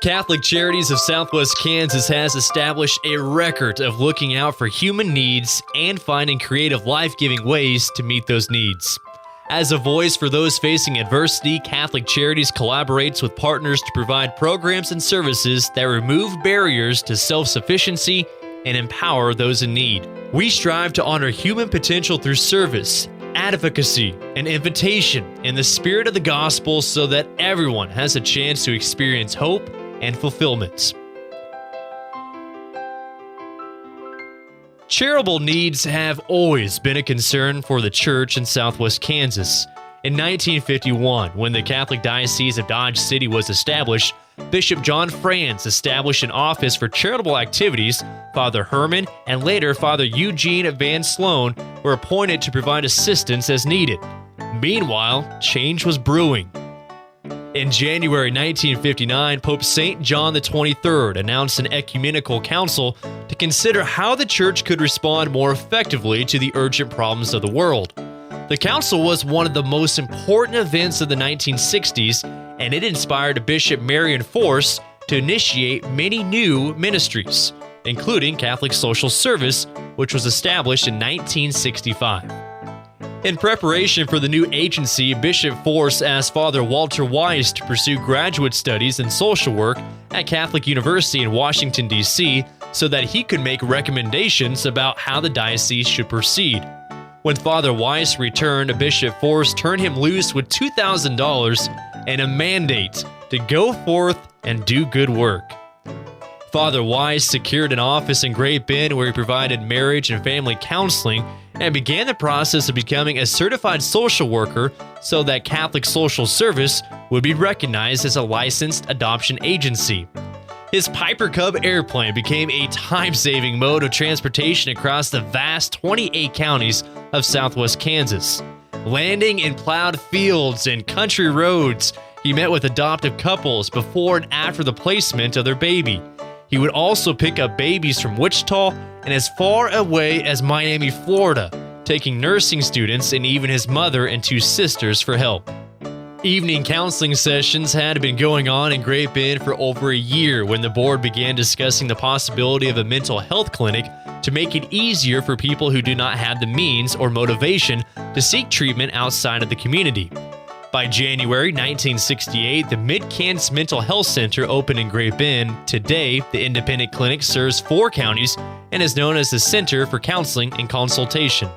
Catholic Charities of Southwest Kansas has established a record of looking out for human needs and finding creative, life-giving ways to meet those needs. As a voice for those facing adversity, Catholic Charities collaborates with partners to provide programs and services that remove barriers to self-sufficiency and empower those in need. We strive to honor human potential through service, advocacy, and invitation in the spirit of the gospel so that everyone has a chance to experience hope and fulfillment. Charitable needs have always been a concern for the church in Southwest Kansas. In 1951, when the Catholic Diocese of Dodge City was established, Bishop John Franz established an office for charitable activities. Father Herman and later Father Eugene Van Sloan were appointed to provide assistance as needed. Meanwhile, change was brewing. In January 1959, Pope St. John XXIII announced an ecumenical council to consider how the church could respond more effectively to the urgent problems of the world. The council was one of the most important events of the 1960s, and it inspired Bishop Marion Force to initiate many new ministries, including Catholic Social Service, which was established in 1965. In preparation for the new agency, Bishop Force asked Father Walter Weiss to pursue graduate studies in social work at Catholic University in Washington, D.C., so that he could make recommendations about how the diocese should proceed. When Father Weiss returned, Bishop Force turned him loose with $2,000 and a mandate to go forth and do good work. Father Weiss secured an office in Great Bend where he provided marriage and family counseling and began the process of becoming a certified social worker so that Catholic Social Service would be recognized as a licensed adoption agency. His Piper Cub airplane became a time-saving mode of transportation across the vast 28 counties of Southwest Kansas. Landing in plowed fields and country roads, he met with adoptive couples before and after the placement of their baby. He would also pick up babies from Wichita and as far away as Miami, Florida, taking nursing students and even his mother and two sisters for help. Evening counseling sessions had been going on in Great Bend for over a year when the board began discussing the possibility of a mental health clinic to make it easier for people who do not have the means or motivation to seek treatment outside of the community. By January 1968, the Mid-Kansas Mental Health Center opened in Great Bend. Today, the independent clinic serves 4 counties and is known as the Center for Counseling and Consultation.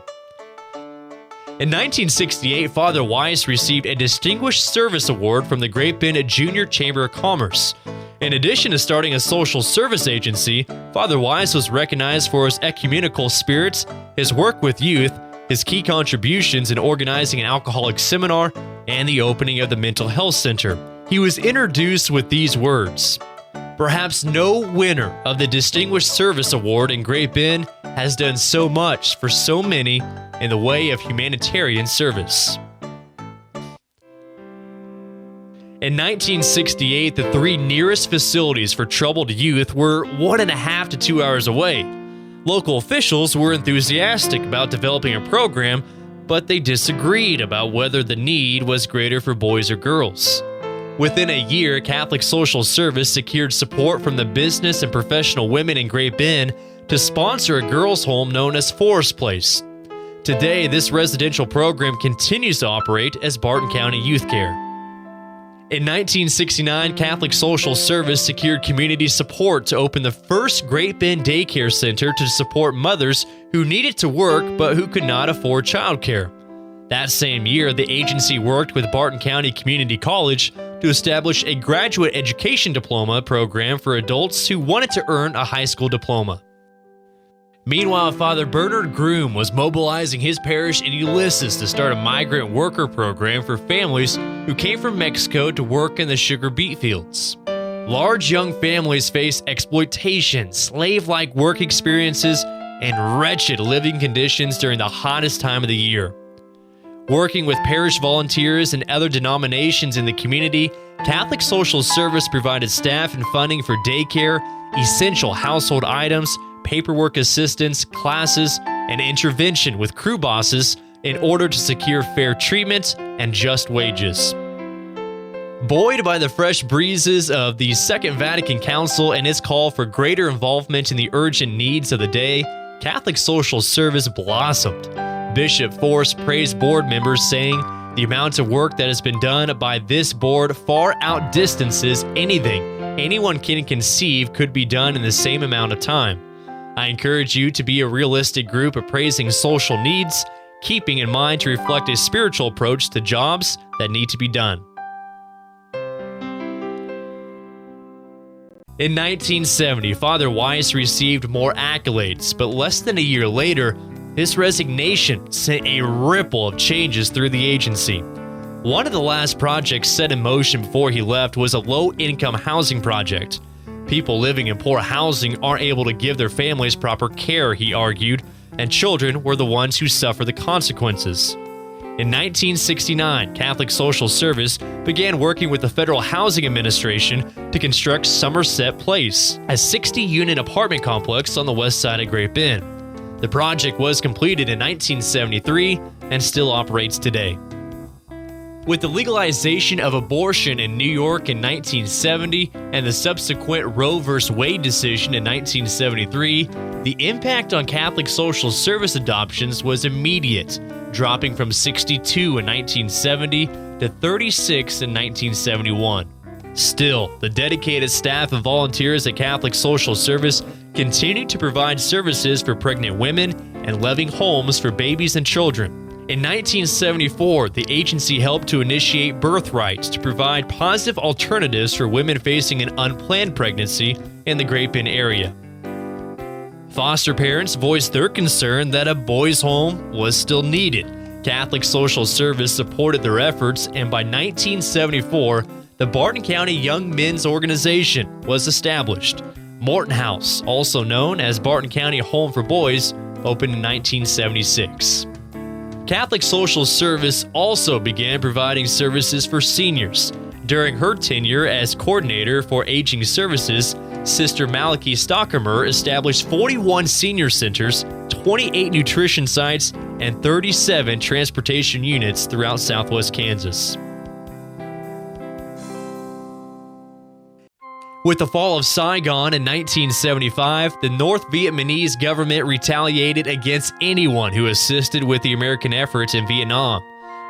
In 1968, Father Weiss received a Distinguished Service Award from the Great Bend Junior Chamber of Commerce. In addition to starting a social service agency, Father Weiss was recognized for his ecumenical spirits, his work with youth, his key contributions in organizing an alcoholic seminar, and the opening of the Mental Health Center. He was introduced with these words: "Perhaps no winner of the Distinguished Service Award in Great Bend has done so much for so many in the way of humanitarian service." In 1968, the 3 nearest facilities for troubled youth were 1.5 to 2 hours away. Local officials were enthusiastic about developing a program, but they disagreed about whether the need was greater for boys or girls. Within a year, Catholic Social Service secured support from the business and professional women in Great Bend to sponsor a girls' home known as Forest Place. Today, this residential program continues to operate as Barton County Youth Care. In 1969, Catholic Social Service secured community support to open the first Great Bend Daycare Center to support mothers who needed to work but who could not afford childcare. That same year, the agency worked with Barton County Community College to establish a graduate education diploma program for adults who wanted to earn a high school diploma. Meanwhile, Father Bernard Groom was mobilizing his parish in Ulysses to start a migrant worker program for families who came from Mexico to work in the sugar beet fields. Large young families face exploitation, slave-like work experiences, and wretched living conditions during the hottest time of the year. Working with parish volunteers and other denominations in the community, Catholic Social Service provided staff and funding for daycare, essential household items, paperwork assistance, classes, and intervention with crew bosses in order to secure fair treatment and just wages. Buoyed by the fresh breezes of the Second Vatican Council and its call for greater involvement in the urgent needs of the day, Catholic social service blossomed. Bishop Force praised board members, saying, "The amount of work that has been done by this board far outdistances anything anyone can conceive could be done in the same amount of time. I encourage you to be a realistic group appraising social needs, keeping in mind to reflect a spiritual approach to jobs that need to be done." In 1970, Father Weiss received more accolades, but less than a year later, his resignation sent a ripple of changes through the agency. One of the last projects set in motion before he left was a low-income housing project. People living in poor housing aren't able to give their families proper care, he argued, and children were the ones who suffer the consequences. In 1969, Catholic Social Service began working with the Federal Housing Administration to construct Somerset Place, a 60-unit apartment complex on the west side of Great Bend. The project was completed in 1973 and still operates today. With the legalization of abortion in New York in 1970 and the subsequent Roe v. Wade decision in 1973, the impact on Catholic social service adoptions was immediate, dropping from 62 in 1970 to 36 in 1971. Still, the dedicated staff of volunteers at Catholic Social Service continue to provide services for pregnant women and loving homes for babies and children. In 1974, the agency helped to initiate birth rights to provide positive alternatives for women facing an unplanned pregnancy in the Great Bend area. Foster parents voiced their concern that a boys' home was still needed. Catholic Social Service supported their efforts, and by 1974, the Barton County Young Men's Organization was established. Morton House, also known as Barton County Home for Boys, opened in 1976. Catholic Social Service also began providing services for seniors. During her tenure as coordinator for aging services, Sister Malachi Stockermer established 41 senior centers, 28 nutrition sites, and 37 transportation units throughout southwest Kansas. With the fall of Saigon in 1975, the North Vietnamese government retaliated against anyone who assisted with the American efforts in Vietnam.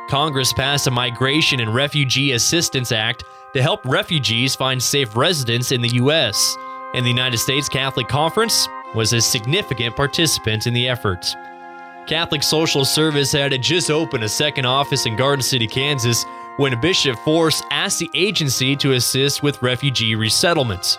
Congress passed a Migration and Refugee Assistance Act to help refugees find safe residence in the U.S., and the United States Catholic Conference was a significant participant in the effort. Catholic Social Service had just opened a second office in Garden City, Kansas, when Bishop Force asked the agency to assist with refugee resettlement.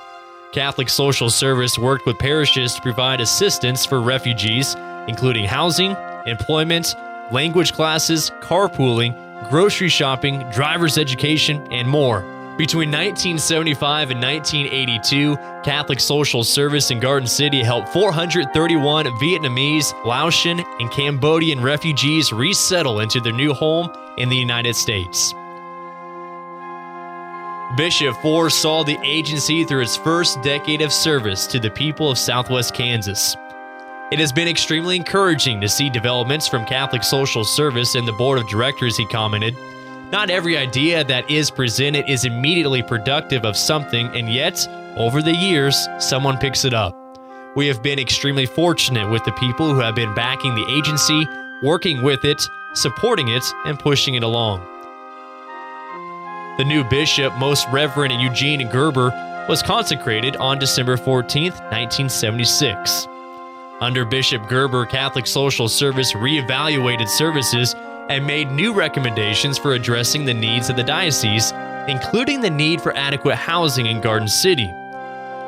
Catholic Social Service worked with parishes to provide assistance for refugees, including housing, employment, language classes, carpooling, grocery shopping, driver's education, and more. Between 1975 and 1982, Catholic Social Service in Garden City helped 431 Vietnamese, Laotian, and Cambodian refugees resettle into their new home in the United States. Bishop Force saw the agency through its first decade of service to the people of southwest Kansas. It has been extremely encouraging to see developments from Catholic Social Service and the board of directors, he commented. Not every idea that is presented is immediately productive of something, and yet, over the years, someone picks it up. We have been extremely fortunate with the people who have been backing the agency, working with it, supporting it, and pushing it along. The new bishop, Most Reverend Eugene Gerber, was consecrated on December 14, 1976. Under Bishop Gerber, Catholic Social Service reevaluated services and made new recommendations for addressing the needs of the diocese, including the need for adequate housing in Garden City.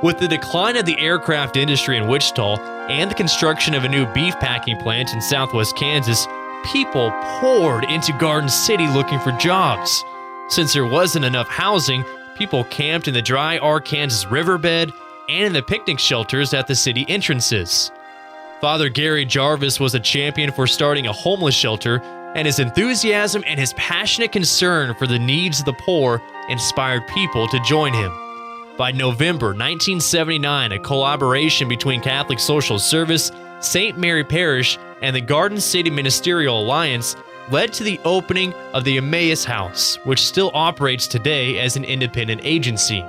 With the decline of the aircraft industry in Wichita and the construction of a new beef packing plant in southwest Kansas, people poured into Garden City looking for jobs. Since there wasn't enough housing, people camped in the dry Arkansas riverbed and in the picnic shelters at the city entrances. Father Gary Jarvis was a champion for starting a homeless shelter, and his enthusiasm and his passionate concern for the needs of the poor inspired people to join him. By November 1979, a collaboration between Catholic Social Service, St. Mary Parish, and the Garden City Ministerial Alliance led to the opening of the Emmaus House, which still operates today as an independent agency.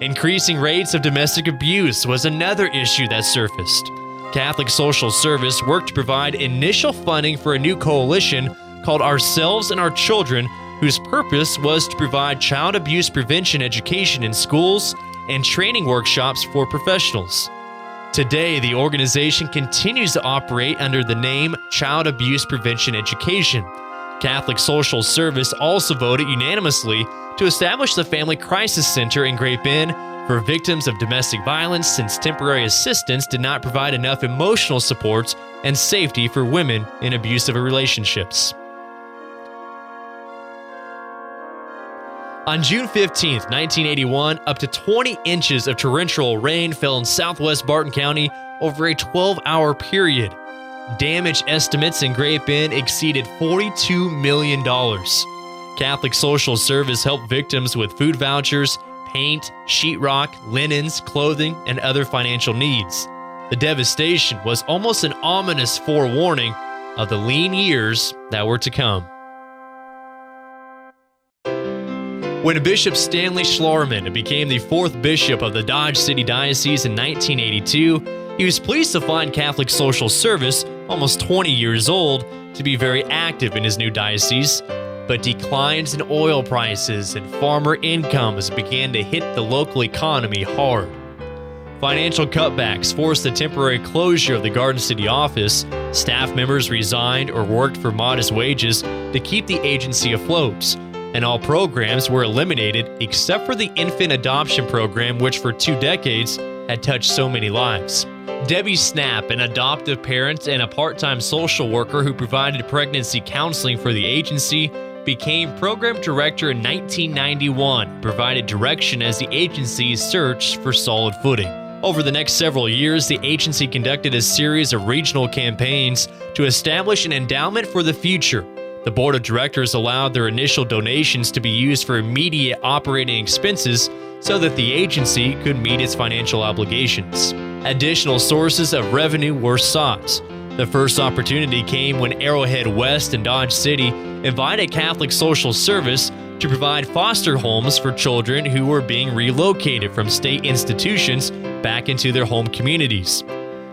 Increasing rates of domestic abuse was another issue that surfaced. Catholic Social Service worked to provide initial funding for a new coalition called Ourselves and Our Children, whose purpose was to provide child abuse prevention education in schools and training workshops for professionals. Today, the organization continues to operate under the name Child Abuse Prevention Education. Catholic Social Service also voted unanimously to establish the Family Crisis Center in Great Bend for victims of domestic violence, since temporary assistance did not provide enough emotional support and safety for women in abusive relationships. On June 15, 1981, up to 20 inches of torrential rain fell in southwest Barton County over a 12-hour period. Damage estimates in Great Bend exceeded $42 million. Catholic Social Service helped victims with food vouchers, paint, sheetrock, linens, clothing, and other financial needs. The devastation was almost an ominous forewarning of the lean years that were to come. When Bishop Stanley Schlarman became the fourth bishop of the Dodge City Diocese in 1982, he was pleased to find Catholic Social Service, almost 20 years old, to be very active in his new diocese. But declines in oil prices and farmer incomes began to hit the local economy hard. Financial cutbacks forced the temporary closure of the Garden City office. Staff members resigned or worked for modest wages to keep the agency afloat, and all programs were eliminated except for the infant adoption program, which for 2 decades had touched so many lives. Debbie Snap, an adoptive parent and a part-time social worker who provided pregnancy counseling for the agency, became program director in 1991, provided direction as the agency searched for solid footing. Over the next several years, the agency conducted a series of regional campaigns to establish an endowment for the future. The board of directors allowed their initial donations to be used for immediate operating expenses so that the agency could meet its financial obligations. Additional sources of revenue were sought. The first opportunity came when Arrowhead West and Dodge City invited Catholic Social Service to provide foster homes for children who were being relocated from state institutions back into their home communities.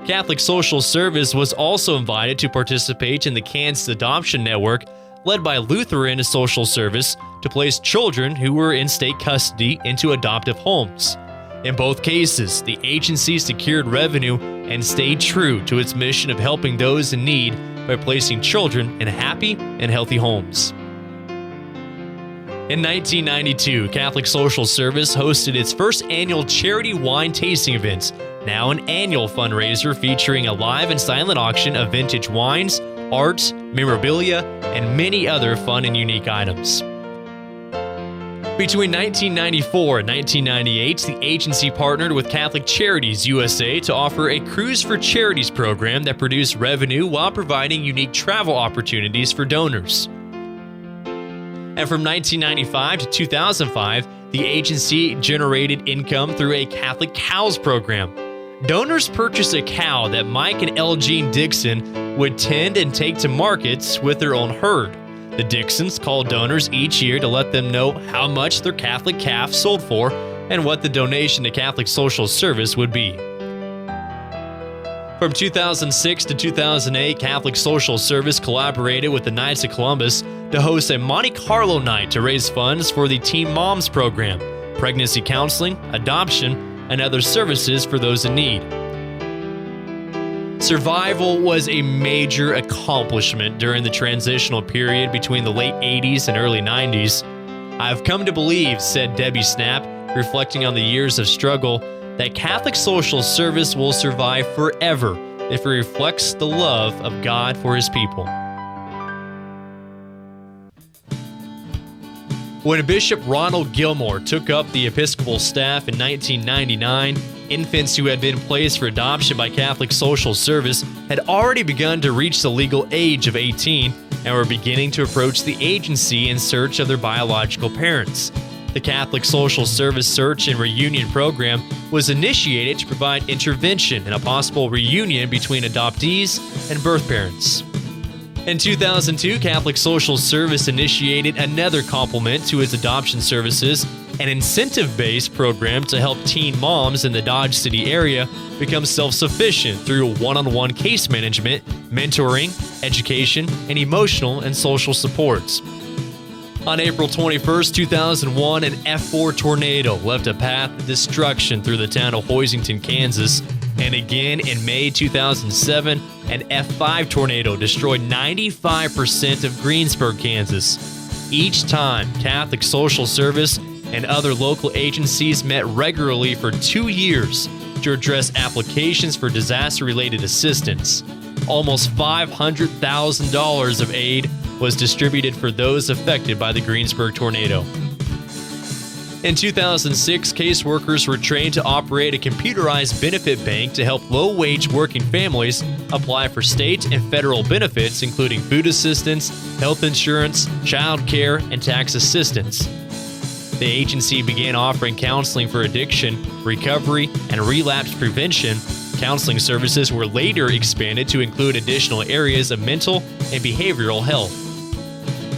Catholic Social Service was also invited to participate in the Kansas Adoption Network, led by Lutheran Social Service, to place children who were in state custody into adoptive homes. In both cases, the agency secured revenue and stayed true to its mission of helping those in need by placing children in happy and healthy homes. In 1992, Catholic Social Service hosted its first annual charity wine tasting event, now an annual fundraiser featuring a live and silent auction of vintage wines, art, memorabilia, and many other fun and unique items. Between 1994 and 1998, the agency partnered with Catholic Charities USA to offer a Cruise for Charities program that produced revenue while providing unique travel opportunities for donors. And from 1995 to 2005, the agency generated income through a Catholic Cows program. Donors purchased a cow that Mike and L. Jean Dixon would tend and take to markets with their own herd. The Dixons called donors each year to let them know how much their Catholic calf sold for and what the donation to Catholic Social Service would be. From 2006 to 2008, Catholic Social Service collaborated with the Knights of Columbus to host a Monte Carlo night to raise funds for the Teen Moms program, pregnancy counseling, adoption, and other services for those in need. Survival was a major accomplishment during the transitional period between the late 80s and early 90s. "I've come to believe," said Debbie Snap, reflecting on the years of struggle, "that Catholic Social Service will survive forever if it reflects the love of God for His people." When Bishop Ronald Gilmore took up the Episcopal staff in 1999, infants who had been placed for adoption by Catholic Social Service had already begun to reach the legal age of 18 and were beginning to approach the agency in search of their biological parents. The Catholic Social Service Search and Reunion Program was initiated to provide intervention in a possible reunion between adoptees and birth parents. In 2002, Catholic Social Service initiated another complement to its adoption services, an incentive-based program to help teen moms in the Dodge City area become self-sufficient through one-on-one case management, mentoring, education, and emotional and social supports. On April 21, 2001, an F4 tornado left a path of destruction through the town of Hoisington, Kansas. And again in May 2007, an F5 tornado destroyed 95% of Greensburg, Kansas. Each time, Catholic Social Service and other local agencies met regularly for 2 years to address applications for disaster-related assistance. Almost $500,000 of aid was distributed for those affected by the Greensburg tornado. In 2006, caseworkers were trained to operate a computerized benefit bank to help low-wage working families apply for state and federal benefits, including food assistance, health insurance, child care, and tax assistance. The agency began offering counseling for addiction, recovery, and relapse prevention. Counseling services were later expanded to include additional areas of mental and behavioral health.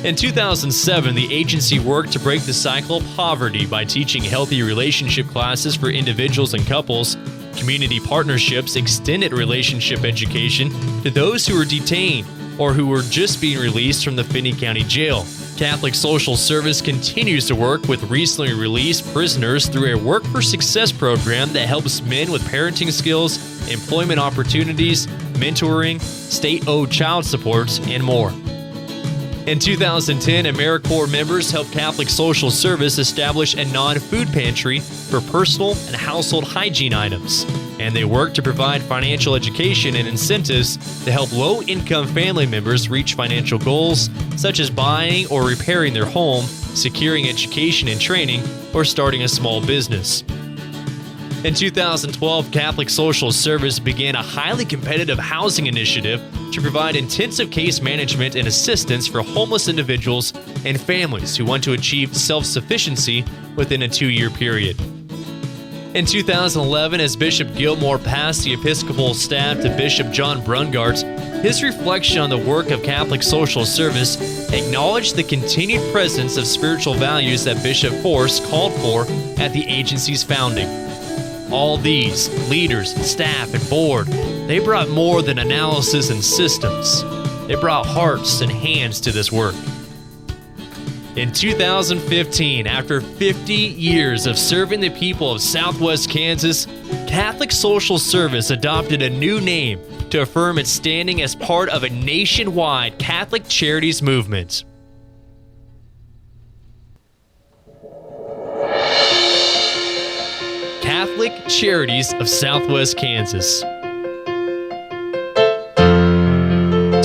In 2007, the agency worked to break the cycle of poverty by teaching healthy relationship classes for individuals and couples, community partnerships, extended relationship education to those who were detained or who were just being released from the Finney County Jail. Catholic Social Service continues to work with recently released prisoners through a Work for Success program that helps men with parenting skills, employment opportunities, mentoring, state-owed child supports, and more. In 2010, AmeriCorps members helped Catholic Social Service establish a non-food pantry for personal and household hygiene items, and they work to provide financial education and incentives to help low-income family members reach financial goals, such as buying or repairing their home, securing education and training, or starting a small business. In 2012, Catholic Social Service began a highly competitive housing initiative to provide intensive case management and assistance for homeless individuals and families who want to achieve self-sufficiency within a 2-year period. In 2011, as Bishop Gilmore passed the Episcopal staff to Bishop John Brungart, his reflection on the work of Catholic Social Service acknowledged the continued presence of spiritual values that Bishop Force called for at the agency's founding. All these, leaders, staff, and board, they brought more than analysis and systems. They brought hearts and hands to this work. In 2015, after 50 years of serving the people of Southwest Kansas, Catholic Social Service adopted a new name to affirm its standing as part of a nationwide Catholic Charities movement. Catholic Charities of Southwest Kansas.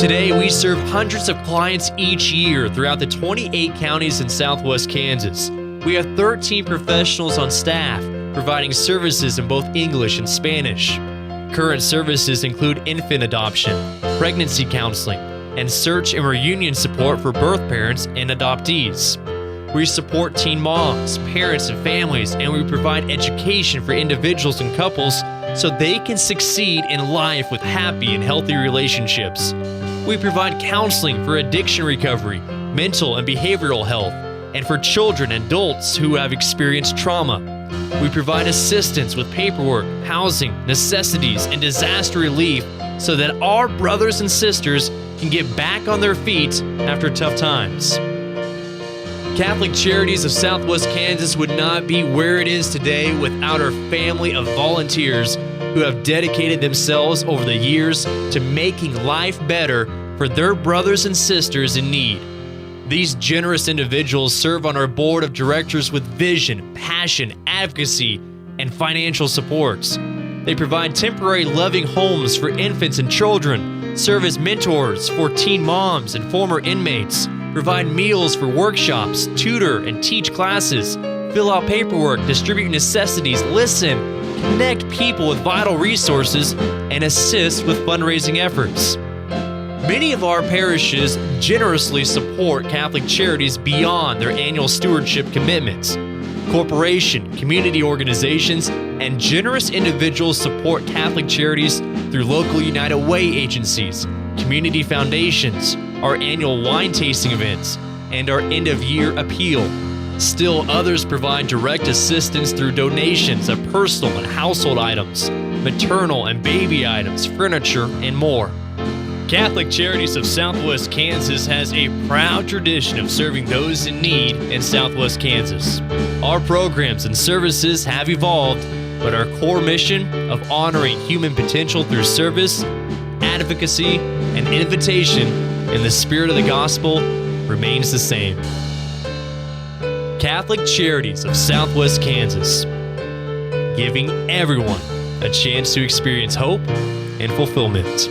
Today, we serve hundreds of clients each year throughout the 28 counties in Southwest Kansas. We have 13 professionals on staff, providing services in both English and Spanish. Current services include infant adoption, pregnancy counseling, and search and reunion support for birth parents and adoptees. We support teen moms, parents, and families, and we provide education for individuals and couples so they can succeed in life with happy and healthy relationships. We provide counseling for addiction recovery, mental and behavioral health, and for children and adults who have experienced trauma. We provide assistance with paperwork, housing, necessities, and disaster relief so that our brothers and sisters can get back on their feet after tough times. Catholic Charities of Southwest Kansas would not be where it is today without our family of volunteers who have dedicated themselves over the years to making life better for their brothers and sisters in need. These generous individuals serve on our board of directors with vision, passion, advocacy, and financial supports. They provide temporary loving homes for infants and children, serve as mentors for teen moms and former inmates, provide meals for workshops, tutor and teach classes, fill out paperwork, distribute necessities, listen, connect people with vital resources, and assist with fundraising efforts. Many of our parishes generously support Catholic Charities beyond their annual stewardship commitments. Corporation, community organizations, and generous individuals support Catholic Charities through local United Way agencies, community foundations, our annual wine tasting events, and our end-of-year appeal. Still, others provide direct assistance through donations of personal and household items, maternal and baby items, furniture, and more. Catholic Charities of Southwest Kansas has a proud tradition of serving those in need in Southwest Kansas. Our programs and services have evolved, but our core mission of honoring human potential through service, advocacy, and invitation in the spirit of the gospel remains the same. Catholic Charities of Southwest Kansas, giving everyone a chance to experience hope and fulfillment.